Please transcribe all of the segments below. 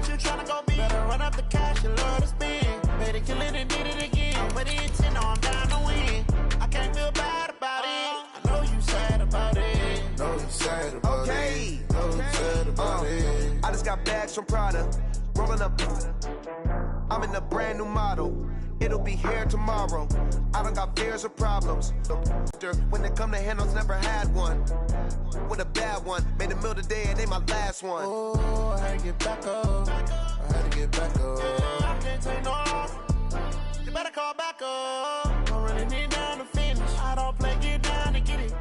what you tryna go be. Better run up the cash, you love to spend. Better kill it and did it again. I'm with it, you know I'm down to win. I can't feel bad about it. I know you sad about it. Know you sad about it. Know you sad about it. I just got bags from Prada. Rolling up. I'm in a brand new model. It'll be here tomorrow. I don't got fears or problems. When it come to handles, never had one. With a bad one, made a meal today, it ain't my last one. Oh, I had to get back up. I had to get back up. I can't take no off. You better call back up. Don't really need down to finish. I don't play, get down to get it.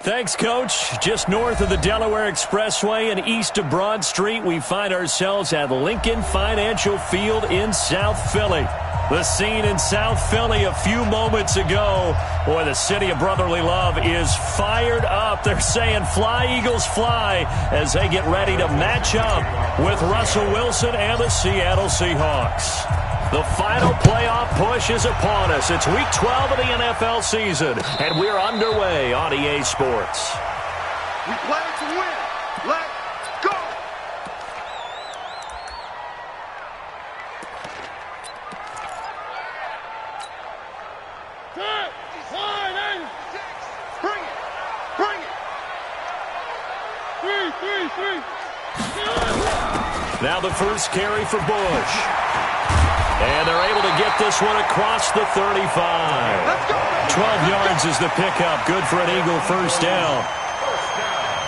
Thanks, Coach. Just north of the Delaware Expressway and east of Broad Street, we find ourselves at Lincoln Financial Field in South Philly. The scene in South Philly a few moments ago. Boy, the city of brotherly love is fired up. They're saying, fly, Eagles, fly, as they get ready to match up with Russell Wilson and the Seattle Seahawks. The final playoff push is upon us. It's Week 12 of the NFL season, and we're underway on EA Sports. We play to win. Let's go! Bring it! Bring it! Three. Now the first carry for Bush. And they're able to get this one across the 35. 12 yards is the pickup. Good for an Eagle first down.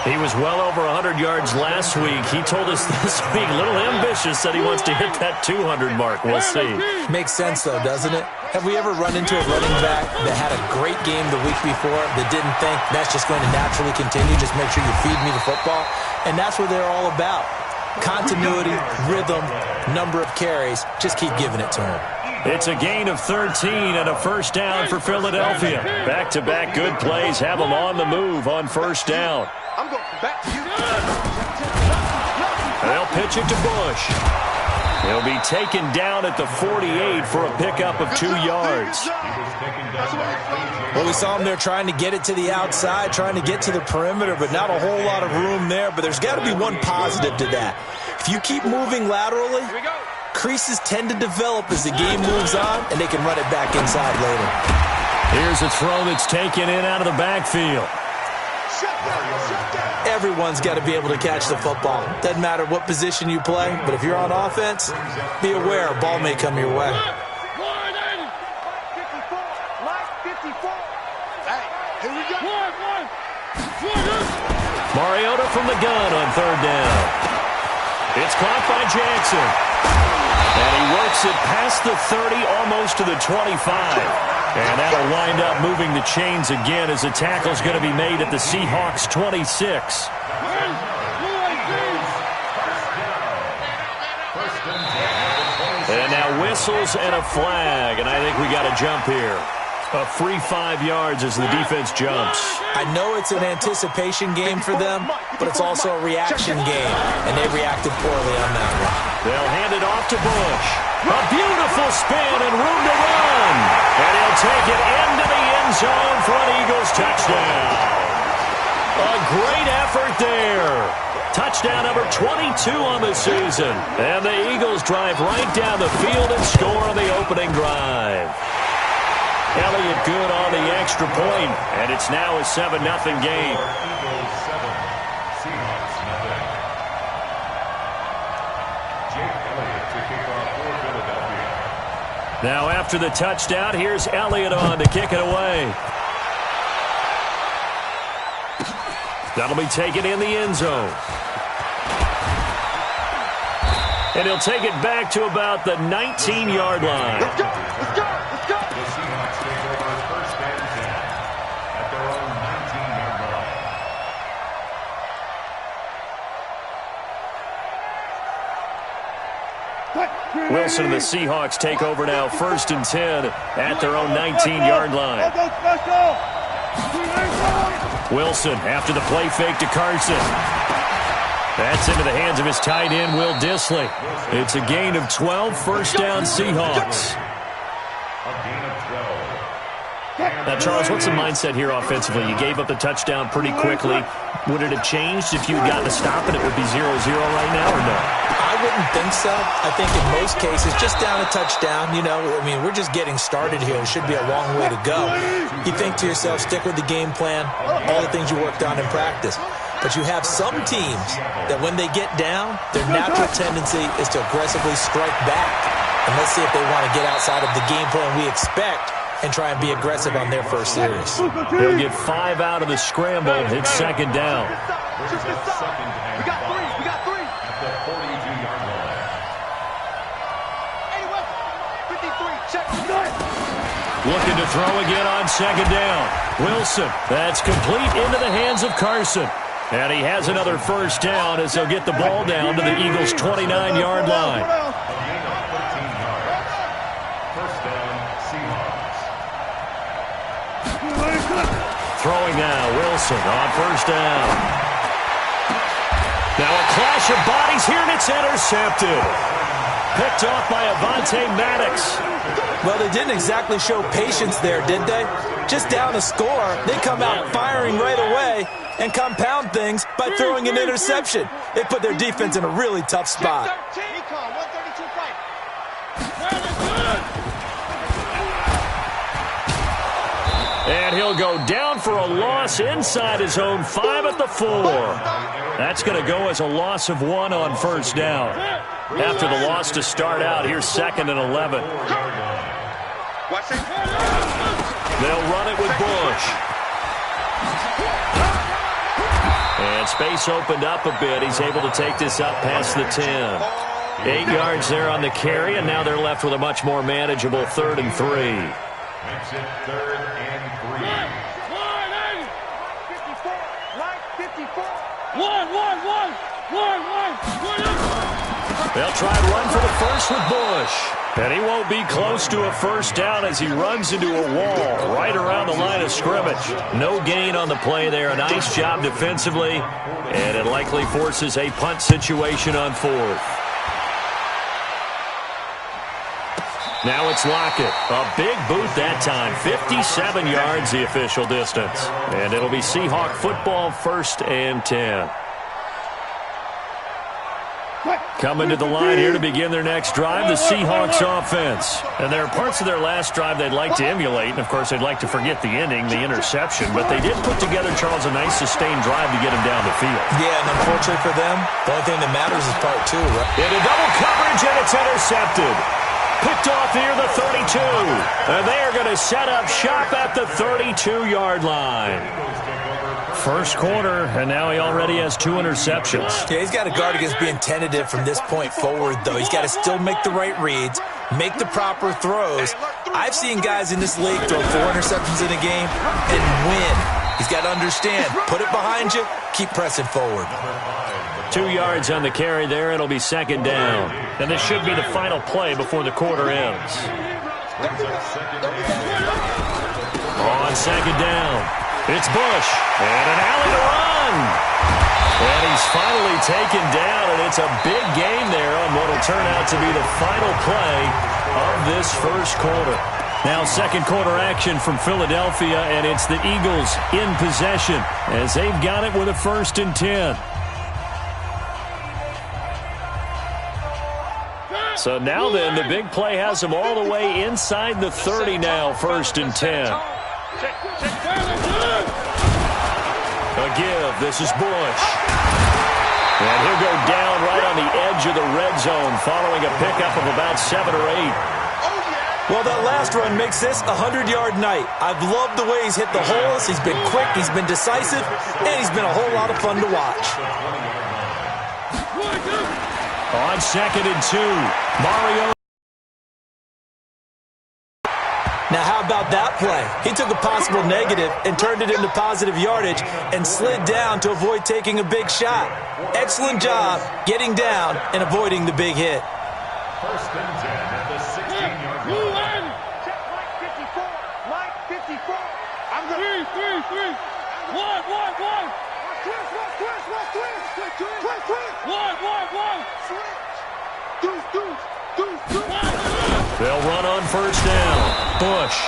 He was well over 100 yards last week. He told us this week, a little ambitious, that he wants to hit that 200 mark. We'll see. Makes sense, though, doesn't it? Have we ever run into a running back that had a great game the week before that didn't think that's just going to naturally continue? Just make sure you feed me the football. And that's what they're all about. Continuity, rhythm, number of carries. Just keep giving it to him. It's a gain of 13 and a first down for Philadelphia. Back-to-back good plays have them on the move on first down. I'm going back to you. They'll pitch it to Bush. He'll be taken down at the 48 for a pickup of 2 yards. Well, we saw him there trying to get it to the outside, trying to get to the perimeter, but not a whole lot of room there. But there's got to be one positive to that. If you keep moving laterally, creases tend to develop as the game moves on, and they can run it back inside later. Here's a throw that's taken in out of the backfield. Everyone's got to be able to catch the football. Doesn't matter what position you play, but if you're on offense, be aware a ball may come your way. Mariota from the gun on third down. It's caught by Jackson. And he works it past the 30, almost to the 25. And that'll wind up moving the chains again as the tackle's going to be made at the Seahawks 26. And now whistles and a flag, and I think we got a jump here. A free 5 yards as the defense jumps. I know it's an anticipation game for them, but it's also a reaction game, and they reacted poorly on that one. They'll hand it off to Bush. A beautiful spin and room to run. And he'll take it into the end zone for an Eagles touchdown. A great effort there. Touchdown number 22 on the season. And the Eagles drive right down the field and score on the opening drive. Elliott good on the extra point, and it's now a 7-0 game. Now after the touchdown, here's Elliott on to kick it away. That'll be taken in the end zone. And he'll take it back to about the 19-yard line. Let's go! Let's go! Let's go! The Seahawks take over first and 10 at their own 19-yard line. Wilson and the Seahawks take over now, first and 10 at their own 19-yard line. Wilson after the play fake to Carson. That's into the hands of his tight end, Will Dissly. It's a gain of 12, first down Seahawks. A gain of 12. Now, Charles, what's the mindset here offensively? You gave up the touchdown pretty quickly. Would it have changed if you had gotten a stop and it would be 0-0 right now, or no? I wouldn't think so. I think in most cases, just down a touchdown, we're just getting started here. It should be a long way to go. You think to yourself, stick with the game plan, all the things you worked on in practice. But you have some teams that when they get down, their natural tendency is to aggressively strike back. And let's see if they want to get outside of the game plan we expect and try and be aggressive on their first series. He'll get 5 out of the scramble. It's second down. We got three. At the 42-yard line. 53, check. Looking to throw again on second down. Wilson, that's complete into the hands of Carson. And he has another first down as he'll get the ball down to the Eagles' 29-yard line. A gain of 13 yards. First down, Seahawks. Throwing now, Wilson on first down. Now a clash of bodies here, and it's intercepted. Picked off by Avonte Maddox. Well, they didn't exactly show patience there, did they? Just down a score, they come out firing right away and compound things by throwing an interception. It put their defense in a really tough spot. And he'll go down for a loss inside his own 5 at the 4. That's going to go as a loss of 1 on first down. After the loss to start out, here's second and 11. They'll run it with Bush. And space opened up a bit. He's able to take this up past the 10. 8 yards there on the carry, and now they're left with a much more manageable 3rd and 3. Makes it 3rd and 3. They'll try and run for the first with Bush. And he won't be close to a first down as he runs into a wall right around the line of scrimmage. No gain on the play there. A nice job defensively. And it likely forces a punt situation on 4th. Now it's Lockett. A big boot that time. 57 yards the official distance. And it'll be Seahawk football, 1st and 10. Coming to the line here to begin their next drive, the Seahawks offense. And there are parts of their last drive they'd like to emulate. And, of course, they'd like to forget the ending, the interception. But they did put together, Charles, a nice sustained drive to get him down the field. Yeah, and unfortunately for them, the only thing that matters is part 2, right? Into double coverage, and it's intercepted. Picked off near the 32. And they are going to set up shop at the 32-yard line. First quarter, and now he already has 2 interceptions. Yeah, he's got to guard against being tentative from this point forward, though. He's got to still make the right reads, make the proper throws. I've seen guys in this league throw 4 interceptions in a game and win. He's got to understand, put it behind you, keep pressing forward. 2 yards on the carry there. It'll be second down. And this should be the final play before the quarter ends. On second down, it's Bush. And an alley to run. And he's finally taken down, and it's a big gain there on what will turn out to be the final play of this first quarter. Now second quarter action from Philadelphia, and it's the Eagles in possession as they've got it with a 1st and 10. So now then, the big play has them all the way inside the 30 now, 1st and 10. A give. This is Bush. And he'll go down right on the edge of the red zone following a pickup of about 7 or 8. Well, that last run makes this a 100-yard night. I've loved the way he's hit the holes. He's been quick, he's been decisive, and he's been a whole lot of fun to watch. On 2nd and 2, Mario. Now, how about that play? He took a possible negative and turned it into positive yardage and slid down to avoid taking a big shot. Excellent job getting down and avoiding the big hit. 1st and 10 at the 16-yard line. Check Mike 54. I'm good. 3. 1. They'll run on first down. Bush.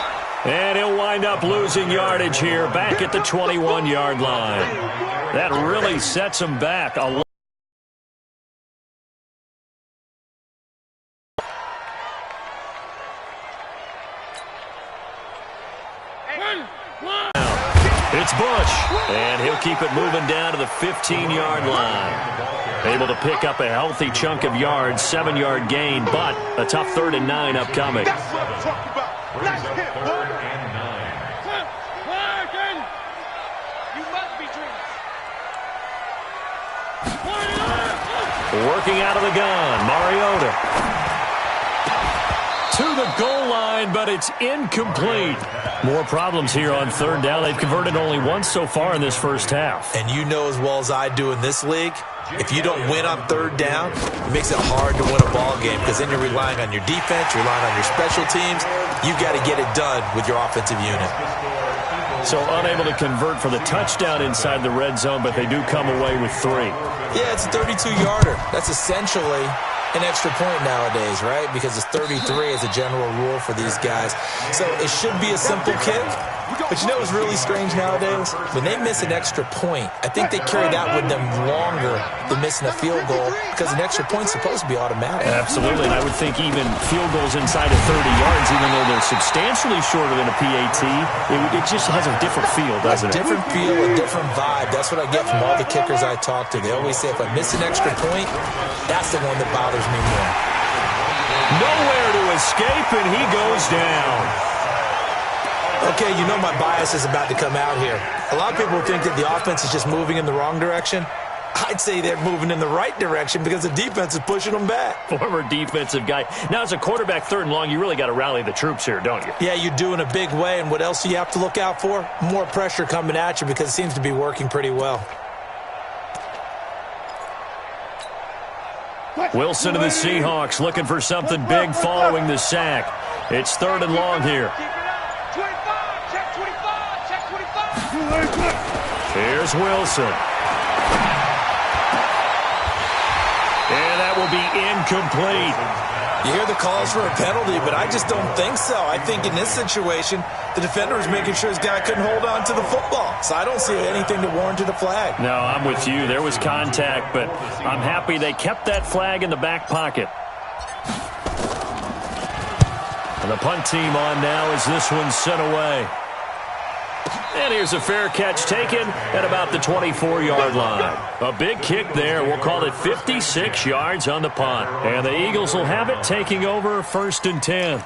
And he'll wind up losing yardage here back at the 21-yard line. That really sets him back a lot. It's Bush, and he'll keep it moving down to the 15-yard line. Able to pick up a healthy chunk of yards, 7-yard gain, but a tough 3rd and 9 upcoming. That's what I'm talking about. Nice hit, boy. You must be dreaming. Working out of the gun, Mariota. To the goal line, but it's incomplete. More problems here on 3rd down. They've converted only once so far in this first half. And you know as well as I do in this league, if you don't win on 3rd down, it makes it hard to win a ball game because then you're relying on your defense, you're relying on your special teams. You've got to get it done with your offensive unit. So unable to convert for the touchdown inside the red zone, but they do come away with 3. Yeah, it's a 32-yarder. That's essentially an extra point nowadays, right? Because it's 33 as a general rule for these guys. So it should be a simple kick. But you know what's really strange nowadays? When they miss an extra point, I think they carry that with them longer than missing a field goal because an extra point's supposed to be automatic. Absolutely, and I would think even field goals inside of 30 yards, even though they're substantially shorter than a PAT, it just has a different feel, doesn't it? A different feel, a different vibe. That's what I get from all the kickers I talk to. They always say if I miss an extra point, that's the one that bothers me more. Nowhere to escape, and he goes down. Okay, you know my bias is about to come out here. A lot of people think that the offense is just moving in the wrong direction. I'd say they're moving in the right direction because the defense is pushing them back. Former defensive guy. Now, as a quarterback 3rd and long, you really got to rally the troops here, don't you? Yeah, you do in a big way. And what else do you have to look out for? More pressure coming at you because it seems to be working pretty well. Wilson and the Seahawks looking for something big following the sack. It's 3rd and long here. Here's Wilson. And that will be incomplete. You hear the calls for a penalty, but I just don't think so. I think in this situation, the defender was making sure his guy couldn't hold on to the football. So I don't see anything that warranted a flag. No, I'm with you. There was contact, but I'm happy they kept that flag in the back pocket. And the punt team on now as this one's sent away. And here's a fair catch taken at about the 24-yard line. A big kick there. We'll call it 56 yards on the punt. And the Eagles will have it, taking over 1st and 10.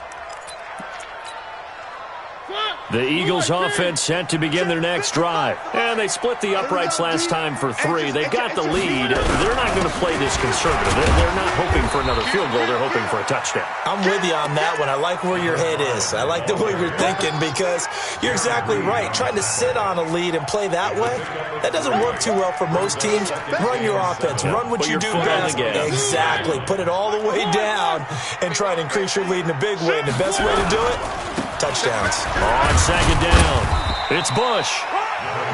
The Eagles offense set to begin their next drive. And they split the uprights last time for 3. They've got the lead. They're not going to play this conservative. They're not hoping for another field goal. They're hoping for a touchdown. I'm with you on that one. I like where your head is. I like the way you're thinking because you're exactly right. Trying to sit on a lead and play that way, that doesn't work too well for most teams. Run your offense. Run what you do best. Exactly. Put it all the way down and try to increase your lead in a big way. And the best way to do it, touchdowns. On 2nd down, it's Bush.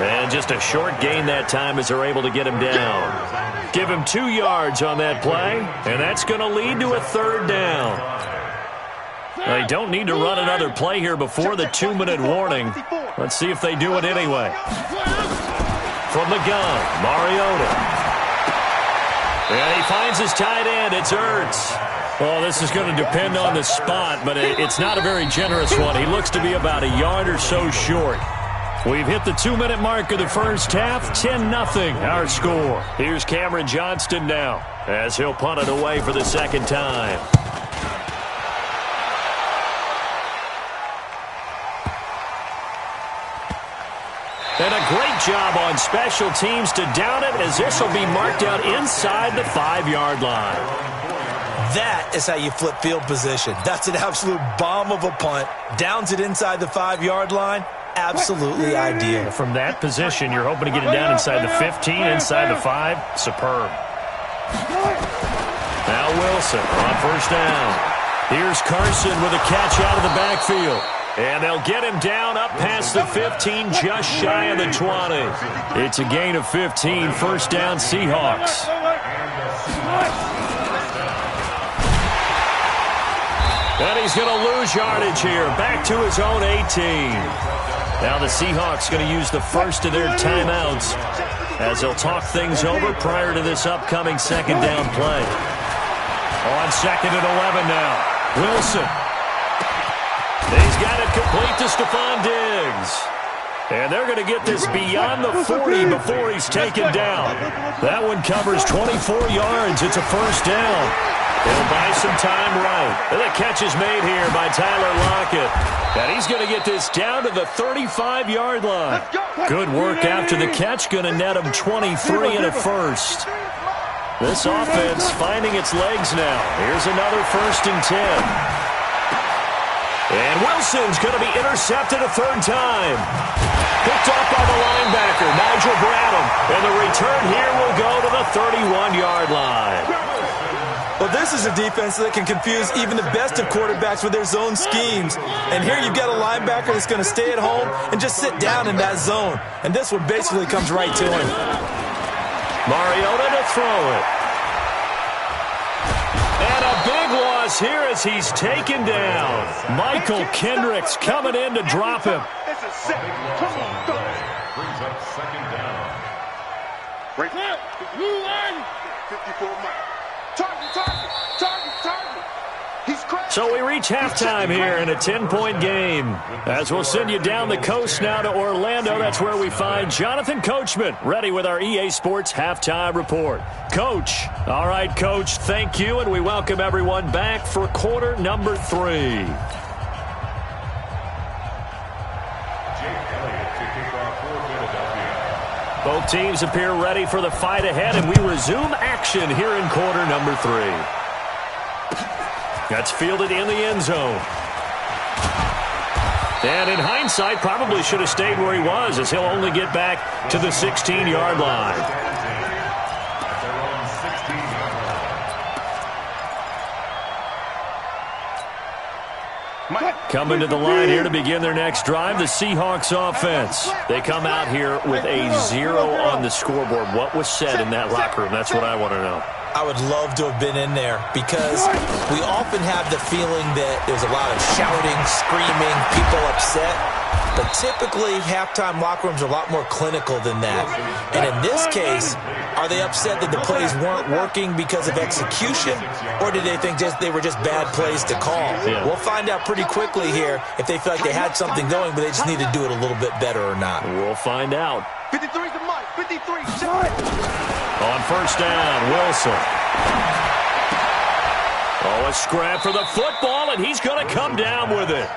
And just a short gain that time as they're able to get him down. Give him 2 yards on that play, and that's going to lead to a 3rd down. They don't need to run another play here before the 2-minute warning. Let's see if they do it anyway. From the gun, Mariota. And he finds his tight end. It's Ertz. Well, this is going to depend on the spot, but it's not a very generous one. He looks to be about a yard or so short. We've hit the 2-minute mark of the first half. 10-0 our score. Here's Cameron Johnston now as he'll punt it away for the 2nd time. And a great job on special teams to down it as this will be marked out inside the 5-yard line. That is how you flip field position. That's an absolute bomb of a punt. Downs it inside the 5-yard line. Absolutely ideal. From that position, you're hoping to get it down inside the 15, inside the 5. Superb. Now Wilson on 1st down. Here's Carson with a catch out of the backfield. And they'll get him down up past the 15, just shy of the 20. It's a gain of 15, 1st down Seahawks. And he's going to lose yardage here. Back to his own 18. Now the Seahawks going to use the first of their timeouts as they'll talk things over prior to this upcoming second down play. On second and 11 now. Wilson. He's got it complete to Stephon Diggs. And they're going to get this beyond the 40 before he's taken down. That one covers 24 yards. It's a first down. He'll buy some time right. And the catch is made here by Tyler Lockett. And he's going to get this down to the 35-yard line. Good work after the catch. Going to net him 23 and a first. This offense finding its legs now. Here's another 1st and 10. And Wilson's going to be intercepted a third time. Picked off by the linebacker, Nigel Bradham. And the return here will go to the 31-yard line. Well, this is a defense that can confuse even the best of quarterbacks with their zone schemes. And here you've got a linebacker that's going to stay at home and just sit down in that zone. And this one basically comes right to him. Mariota to throw it. And a big loss here as he's taken down. Michael Kendricks coming in to drop him. This is set. Come on, go. Brings up second down. Right now, the blue line. 54 miles. Target. He's crazy. So we reach halftime here in a 10-point game. As we'll send you down the coast now to Orlando. That's where we find Jonathan Coachman ready with our EA Sports halftime report. Coach. All right, Coach, thank you, and we welcome everyone back for quarter number 3. Both teams appear ready for the fight ahead, and we resume action here in quarter number 3. That's fielded in the end zone. And in hindsight, probably should have stayed where he was, as he'll only get back to the 16-yard line. Coming to the line here to begin their next drive, the Seahawks offense. They come out here with a 0 on the scoreboard. What was said in that locker room? That's what I want to know. I would love to have been in there because we often have the feeling that there's a lot of shouting, screaming, people upset. But typically, halftime locker rooms are a lot more clinical than that. And in this case, are they upset that the plays weren't working because of execution? Or did they think they were just bad plays to call? Yeah. We'll find out pretty quickly here if they feel like they had something going, but they just need to do it a little bit better or not. We'll find out. 53's the mic. 53. Shot. On first down, Wilson. Oh, a scrap for the football, and he's going to come down with it.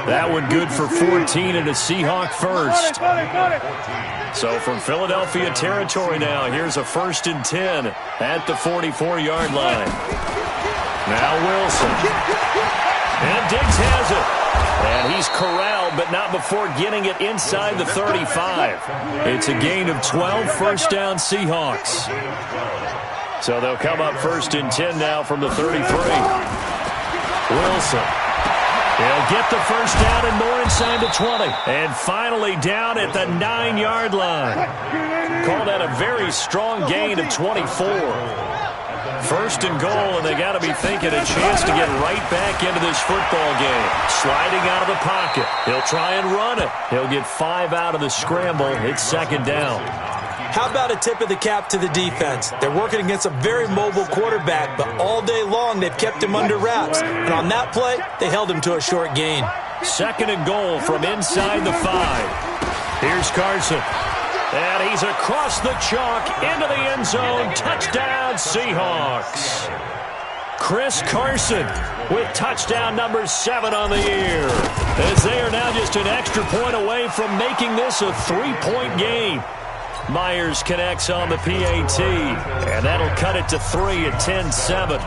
That one good for 14 and a Seahawk first. So from Philadelphia territory now, here's a 1st and 10 at the 44-yard line. Now Wilson. And Diggs has it. And he's corralled, but not before getting it inside the 35. It's a gain of 12, first down Seahawks. So they'll come up 1st and 10 now from the 33. Wilson. He'll get the first down and more inside the 20. And finally down at the 9-yard line. Called out a very strong gain of 24. 1st and goal, and they got to be thinking a chance to get right back into this football game. Sliding out of the pocket. He'll try and run it. He'll get 5 out of the scramble. It's 2nd down. How about a tip of the cap to the defense? They're working against a very mobile quarterback, but all day long they've kept him under wraps. And on that play, they held him to a short gain. 2nd and goal from inside the 5. Here's Carson. And he's across the chalk into the end zone. Touchdown, Seahawks. Chris Carson with touchdown number 7 on the year. As they are now just an extra point away from making this a 3-point game. Myers connects on the PAT, and that'll cut it to 3 at 10-7.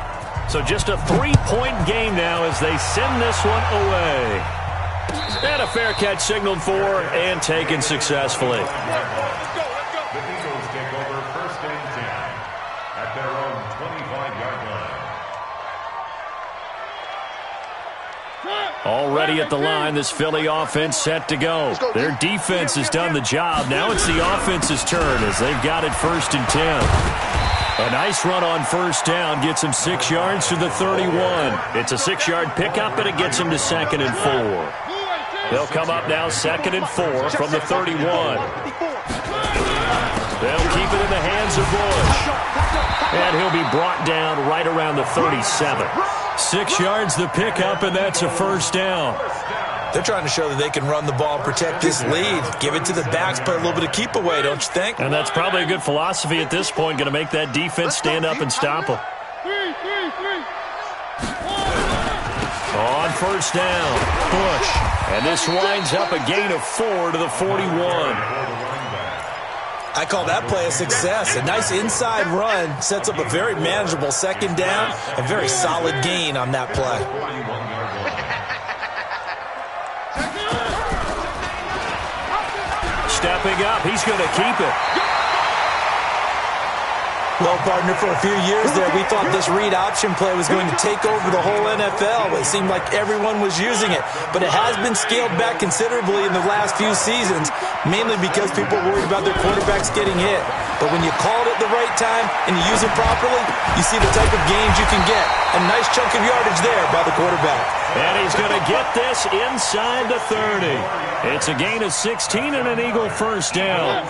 So just a 3-point game now as they send this one away. And a fair catch signaled for and taken successfully. The Eagles take over 1st and 10 at their own 25-yard line. Already at the line, this Philly offense set to go. Their defense has done the job. Now it's the offense's turn as they've got it 1st and 10. A nice run on first down gets him 6 yards to the 31. It's a 6-yard pickup, and it gets him to 2nd and 4. They'll come up now 2nd and 4 from the 31. They'll keep it in the hands of Bush. And he'll be brought down right around the 37. 6 yards the pickup, and that's a first down. They're trying to show that they can run the ball and protect this lead. Give it to the backs, play a little bit of keep away, don't you think? And that's probably a good philosophy at this point, going to make that defense stand up and stop them. On first down, Bush. And this winds up a gain of 4 to the 41. I call that play a success. A nice inside run sets up a very manageable 2nd down. A very solid gain on that play. Stepping up, he's going to keep it. Well, partner, for a few years there, we thought this read option play was going to take over the whole NFL. It seemed like everyone was using it. But it has been scaled back considerably in the last few seasons, mainly because people worried about their quarterbacks getting hit. But when you call it at the right time and you use it properly, you see the type of gains you can get. A nice chunk of yardage there by the quarterback. And he's going to get this inside the 30. It's a gain of 16 and an Eagle first down.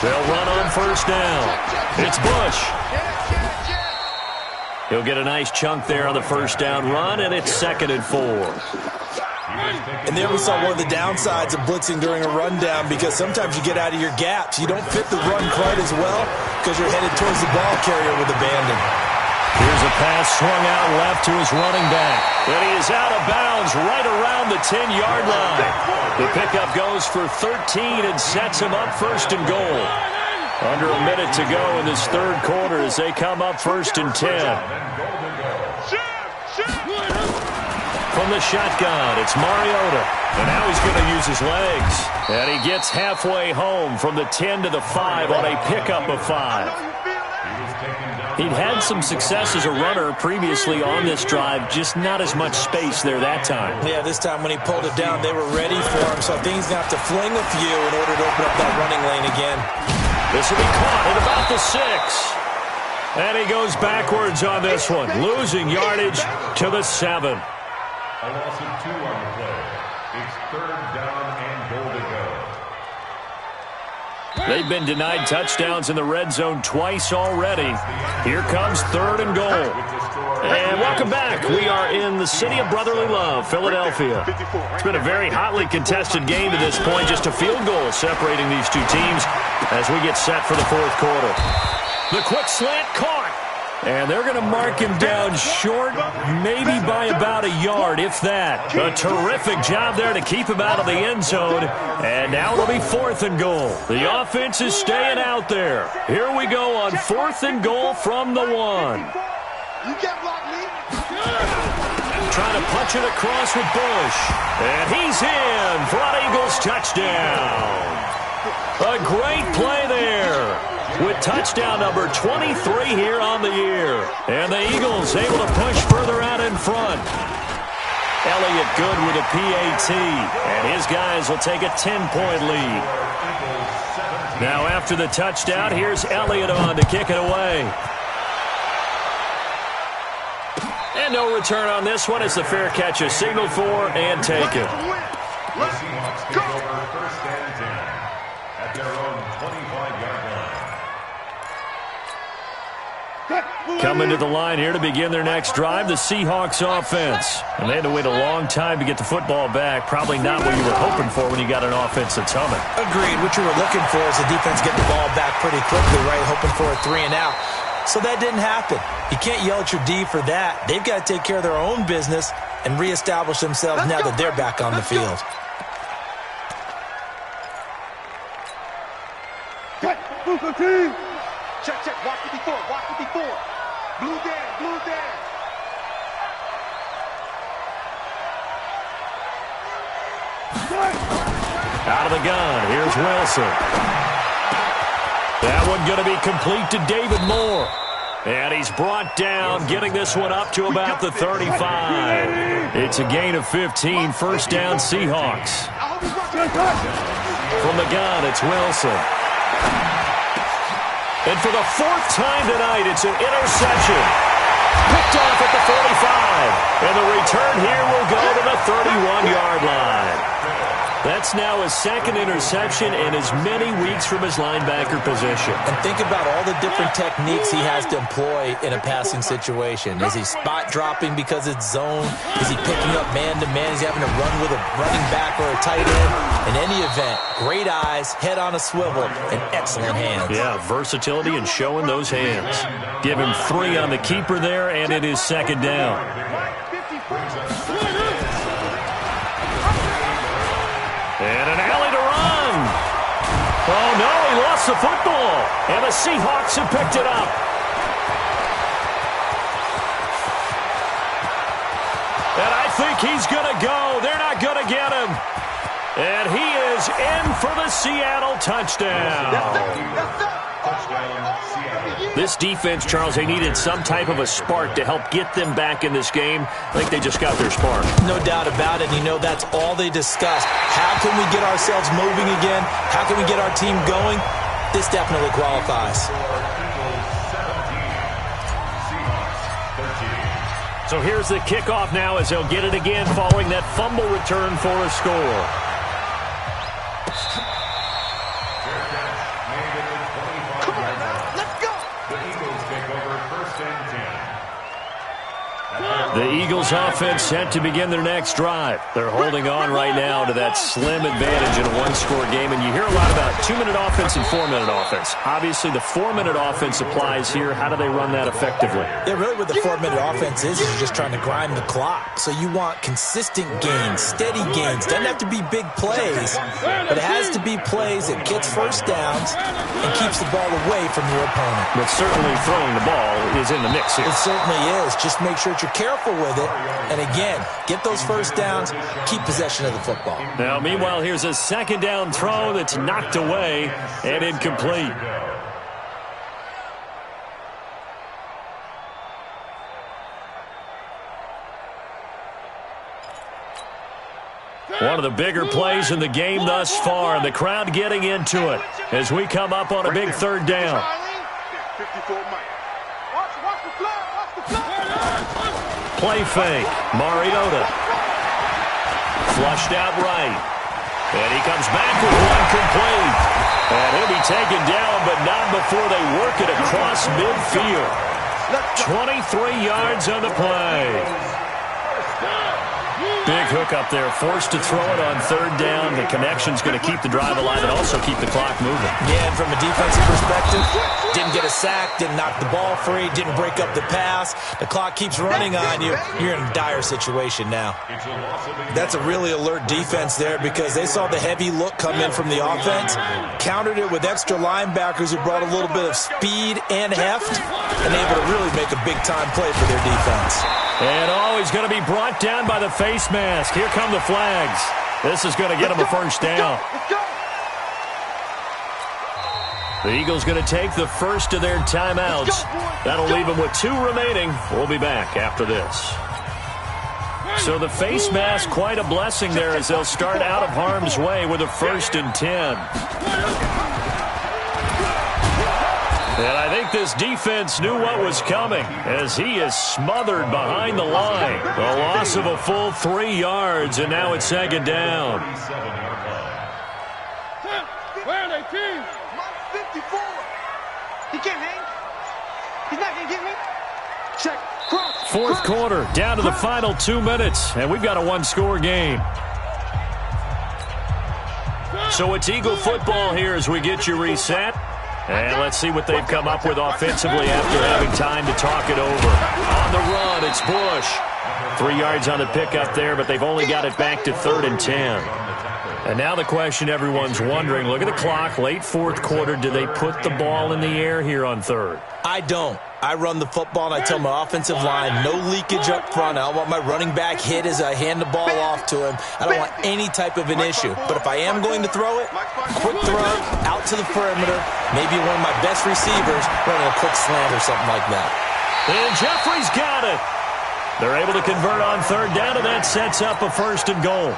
They'll run on first down. It's Bush. He'll get a nice chunk there on the first down run, and it's 2nd and 4. And there we saw one of the downsides of blitzing during a rundown, because sometimes you get out of your gaps. You don't fit the run quite as well because you're headed towards the ball carrier with abandon. Here's a pass swung out left to his running back. And he is out of bounds right around the 10-yard line. The pickup goes for 13 and sets him up 1st and goal. Under a minute to go in this third quarter as they come up 1st and 10. From the shotgun, it's Mariota. And now he's going to use his legs. And he gets halfway home from the 10 to the 5 on a pickup of 5. He'd had some success as a runner previously on this drive, just not as much space there that time. Yeah, this time when he pulled it down, they were ready for him, so I think he's going to have to fling a few in order to open up that running lane again. This will be caught at about the 6. And he goes backwards on this one, losing yardage to the 7. A loss of 2 on the play. It's 3rd down and goal to go. They've been denied touchdowns in the red zone twice already. Here comes 3rd and goal. And welcome back. We are in the city of brotherly love, Philadelphia. It's been a very hotly contested game to this point. Just a field goal separating these two teams as we get set for the 4th quarter. The quick slant caught. And they're going to mark him down short, maybe by about a yard, if that. A terrific job there to keep him out of the end zone. And now it'll be 4th and goal. The offense is staying out there. Here we go on 4th and goal from the 1. You can't block me. Trying to punch it across with Bush. And he's in for an Eagles touchdown. A great play there, with touchdown number 23 here on the year. And the Eagles able to push further out in front. Elliott good with a PAT. And his guys will take a 10-point lead. Now after the touchdown, here's Elliott on to kick it away. And no return on this one. It's the fair catch is signaled for and taken. The Seahawks take over 1st and 10 at their own 25-yard line. Coming to the line here to begin their next drive, the Seahawks offense. And they had to wait a long time to get the football back. Probably not what you were hoping for when you got an offense that's humming. Agreed. What you were looking for is the defense getting the ball back pretty quickly, right? Hoping for a 3 and out. So that didn't happen. You can't yell at your D for that. They've got to take care of their own business and reestablish themselves now that they're back on the field. Check, check. Watch it before. Watch it before. Blue down. Blue down. Out of the gun. Here's Wilson. That one going to be complete to David Moore. And he's brought down, getting this one up to about the 35. It's a gain of 15, first down Seahawks. From the gun, it's Wilson. And for the fourth time tonight, it's an interception. Picked off at the 45. And the return here will go to the 31-yard line. That's now his second interception in as many weeks from his linebacker position. And think about all the different techniques he has to employ in a passing situation. Is he spot dropping because it's zone? Is he picking up man-to-man? Is he having to run with a running back or a tight end? In any event, great eyes, head on a swivel, and excellent hands. Yeah, versatility and showing those hands. Give him 3 on the keeper there, and it is second down. And an alley to run. Oh, no, he lost the football. And the Seahawks have picked it up. And I think he's going to go. They're not going to get him. And he is in for the Seattle touchdown. This defense, Charles, they needed some type of a spark to help get them back in this game. I think they just got their spark. No doubt about it. You know, that's all they discussed. How can we get ourselves moving again? How can we get our team going? This definitely qualifies. So here's the kickoff now as they'll get it again following that fumble return for a score. The Eagles offense set to begin their next drive. They're holding on right now to that slim advantage in a one-score game. And you hear a lot about 2-minute offense and 4-minute offense. Obviously, the 4-minute offense applies here. How do they run that effectively? Yeah, really what the 4-minute offense is you're just trying to grind the clock. So you want consistent gains, steady gains. Doesn't have to be big plays, but it has to be plays that gets first downs and keeps the ball away from your opponent. But certainly throwing the ball is in the mix here. It certainly is. Just make sure that you're careful with it. And again, get those first downs, keep possession of the football. Now, meanwhile, here's a second down throw that's knocked away and incomplete. One of the bigger plays in the game thus far, and the crowd getting into it as we come up on a big third down. Play fake. Mariota. Flushed out right. And he comes back with one complete. And he'll be taken down, but not before they work it across midfield. 23 yards on the play. Big hook up there, forced to throw it on third down. The connection's going to keep the drive alive and also keep the clock moving. Yeah, and from a defensive perspective, didn't get a sack, didn't knock the ball free, didn't break up the pass. The clock keeps running on you. You're in a dire situation now. That's a really alert defense there because they saw the heavy look come in from the offense, countered it with extra linebackers who brought a little bit of speed and heft, and able to really make a big-time play for their defense. And he's going to be brought down by the face mask. Here come the flags. This is going to get him a first down. The Eagles going to take the first of their timeouts. That'll leave them with 2 remaining. We'll be back after this. So the face mask, quite a blessing there as they'll start out of harm's way with a 1st and 10. And I think this defense knew what was coming as he is smothered behind the line. A loss of a full 3 yards, and now it's second down. Where are they, team? 54. He can't hang. He's not going to get me. Check. Cross. Fourth quarter, down to the final 2 minutes, and we've got a 1-score game. So it's Eagle football here as we get you reset. And let's see what they've come up with offensively after having time to talk it over. On the run, it's Bush. 3 yards on the pickup there, but they've only got it back to 3rd and 10. And now the question everyone's wondering, look at the clock, late fourth quarter, do they put the ball in the air here on third? I don't. I run the football, and I tell my offensive line, no leakage up front. I don't want my running back hit as I hand the ball off to him. I don't want any type of an issue. But if I am going to throw it, quick throw, out to the perimeter, maybe one of my best receivers running a quick slant or something like that. And Jeffrey's got it. They're able to convert on third down, and that sets up a 1st and goal.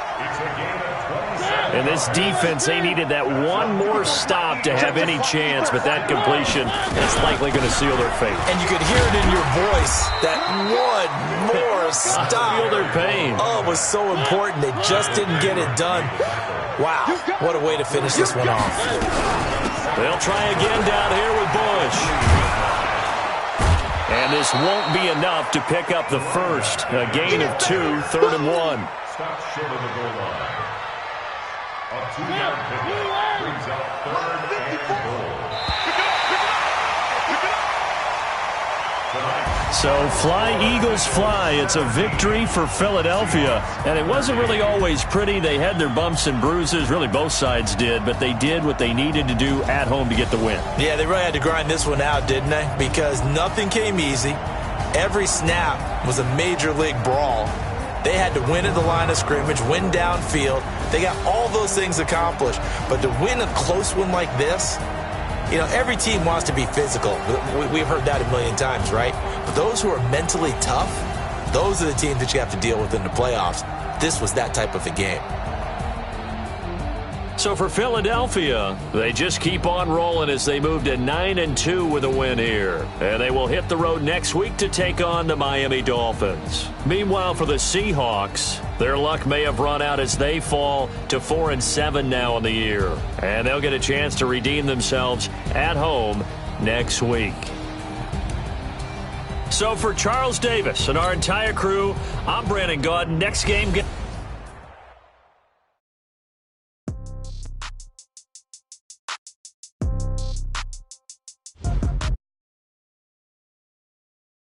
And this defense, they needed that one more stop to have any chance, but that completion is likely going to seal their fate. And you could hear it in your voice, that one more stop. Feel their pain. Oh, it was so important. They just didn't get it done. Wow, what a way to finish this one off. They'll try again down here with Bush. And this won't be enough to pick up the first. A gain of 2, 3rd and 1. Stop short of the goal line. A 2-yard pickup brings up 3rd and goal. So fly, Eagles, fly. It's a victory for Philadelphia. And it wasn't really always pretty. They had their bumps and bruises. Really, both sides did. But they did what they needed to do at home to get the win. Yeah, they really had to grind this one out, didn't they? Because nothing came easy. Every snap was a major league brawl. They had to win at the line of scrimmage, win downfield. They got all those things accomplished. But to win a close one like this, you know, every team wants to be physical. We've heard that a million times, right? But those who are mentally tough, those are the teams that you have to deal with in the playoffs. This was that type of a game. So for Philadelphia, they just keep on rolling as they move to 9-2 with a win here. And they will hit the road next week to take on the Miami Dolphins. Meanwhile, for the Seahawks, their luck may have run out as they fall to 4-7 now in the year. And they'll get a chance to redeem themselves at home next week. So for Charles Davis and our entire crew, I'm Brandon Gaudin. Next game...